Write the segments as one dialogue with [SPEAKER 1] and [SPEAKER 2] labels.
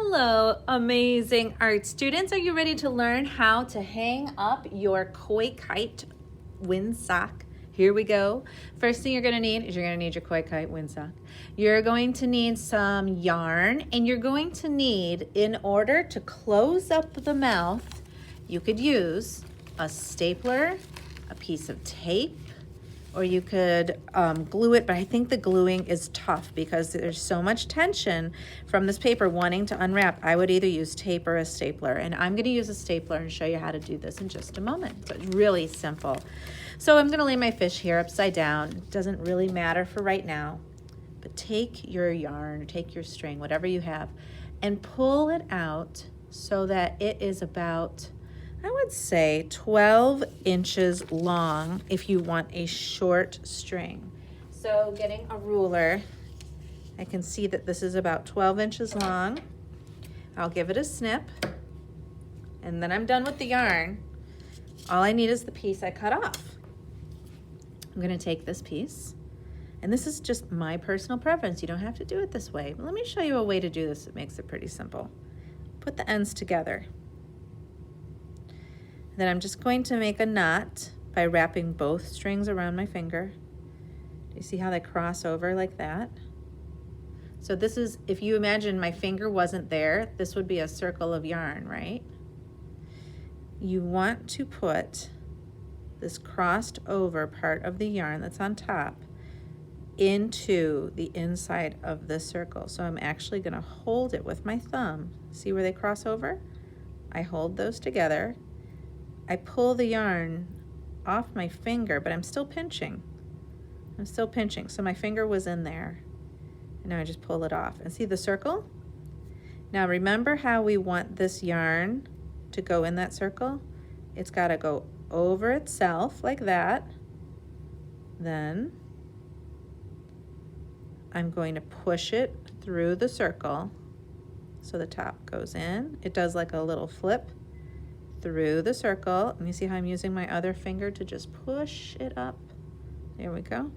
[SPEAKER 1] Hello, amazing art students. Are you ready to learn how to hang up your koi kite windsock? Here we go. First thing you're going to need is you're going to need your koi kite windsock. You're going to need some yarn, and you're going to need, in order to close up the mouth, you could use a stapler, a piece of tape, or you could glue it, but I think the gluing is tough because there's so much tension from this paper wanting to unwrap. I would either use tape or a stapler, and I'm gonna use a stapler and show you how to do this in just a moment. So it's really simple. So I'm gonna lay my fish here upside down. It doesn't really matter for right now, but take your yarn, take your string, whatever you have, and pull it out so that it is about, I would say 12 inches long if you want a short string. So getting a ruler, I can see that this is about 12 inches long. I'll give it a snip, and then I'm done with the yarn. All I need is the piece I cut off. I'm gonna take this piece, and this is just my personal preference. You don't have to do it this way, but let me show you a way to do this that makes it pretty simple. Put the ends together. Then I'm just going to make a knot by wrapping both strings around my finger. Do you see how they cross over like that? So this is, if you imagine my finger wasn't there, this would be a circle of yarn, right? You want to put this crossed over part of the yarn that's on top into the inside of this circle. So I'm actually gonna hold it with my thumb. See where they cross over? I hold those together. I pull the yarn off my finger, but I'm still pinching. So my finger was in there. And now I just pull it off. And see the circle? Now remember how we want this yarn to go in that circle? It's got to go over itself like that. Then I'm going to push it through the circle so the top goes in. It does like a little flip through the circle, and you see how I'm using my other finger to just push it up. There we go.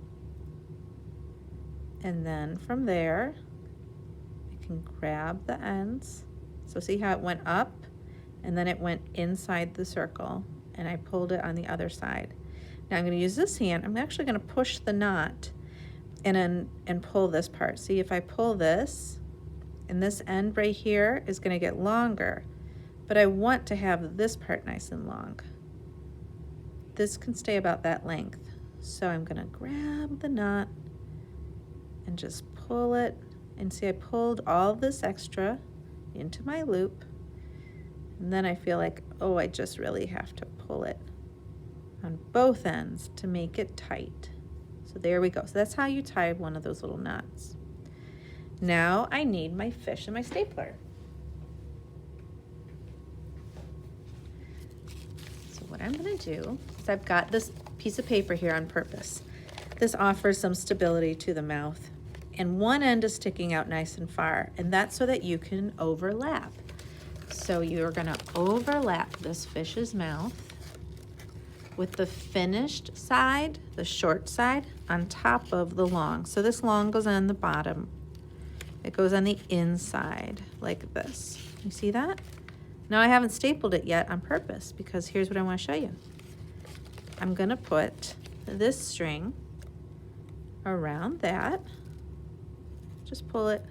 [SPEAKER 1] And then from there, I can grab the ends. So see how it went up, and then it went inside the circle, and I pulled it on the other side. Now I'm gonna use this hand. I'm actually gonna push the knot and pull this part. See, if I pull this, and this end right here is gonna get longer, but I want to have this part nice and long. This can stay about that length. So I'm gonna grab the knot and just pull it. And see, I pulled all this extra into my loop. And then I feel like, oh, I just really have to pull it on both ends to make it tight. So there we go. So that's how you tie one of those little knots. Now I need my fish and my stapler. What I'm gonna do is I've got this piece of paper here on purpose. This offers some stability to the mouth, and one end is sticking out nice and far, and that's so that you can overlap. So you're gonna overlap this fish's mouth with the finished side, the short side, on top of the long. So this long goes on the bottom. It goes on the inside like this. You see that? Now I haven't stapled it yet on purpose because here's what I want to show you. I'm going to put this string around that. Just pull it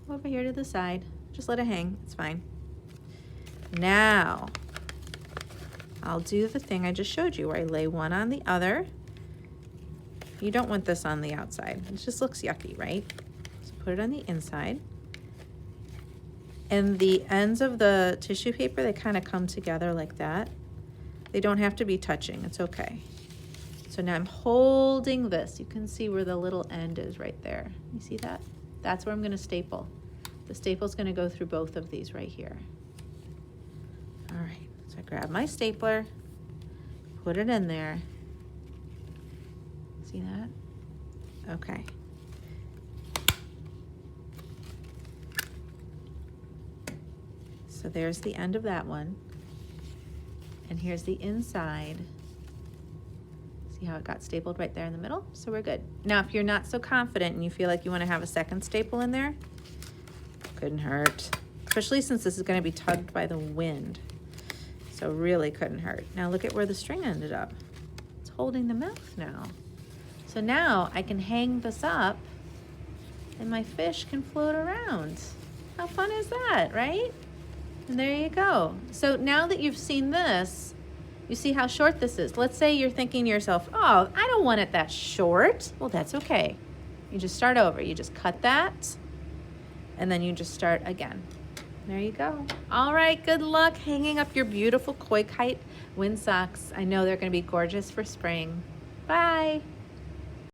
[SPEAKER 1] over here to the side. Just let it hang. It's fine. Now I'll do the thing I just showed you where I lay one on the other. You don't want this on the outside. It just looks yucky, right? So put it on the inside. And the ends of the tissue paper, they kind of come together like that. They don't have to be touching, it's okay. So now I'm holding this. You can see where the little end is right there. You see that? That's where I'm gonna staple. The staple's gonna go through both of these right here. All right, so I grab my stapler, put it in there. See that? Okay. So there's the end of that one. And here's the inside. See how it got stapled right there in the middle? So we're good. Now, if you're not so confident and you feel like you want to have a second staple in there, Couldn't hurt. Especially since this is going to be tugged by the wind. So really couldn't hurt. Now look at where the string ended up. It's holding the mouth now. So now I can hang this up and my fish can float around. How fun is that, right? And there you go. So now that you've seen this, you see how short this is. Let's say you're thinking to yourself, oh, I don't want it that short. Well, that's okay. You just start over. You just cut that, and then you just start again. There you go. All right, good luck hanging up your beautiful koi kite windsocks. I know they're gonna be gorgeous for spring. Bye.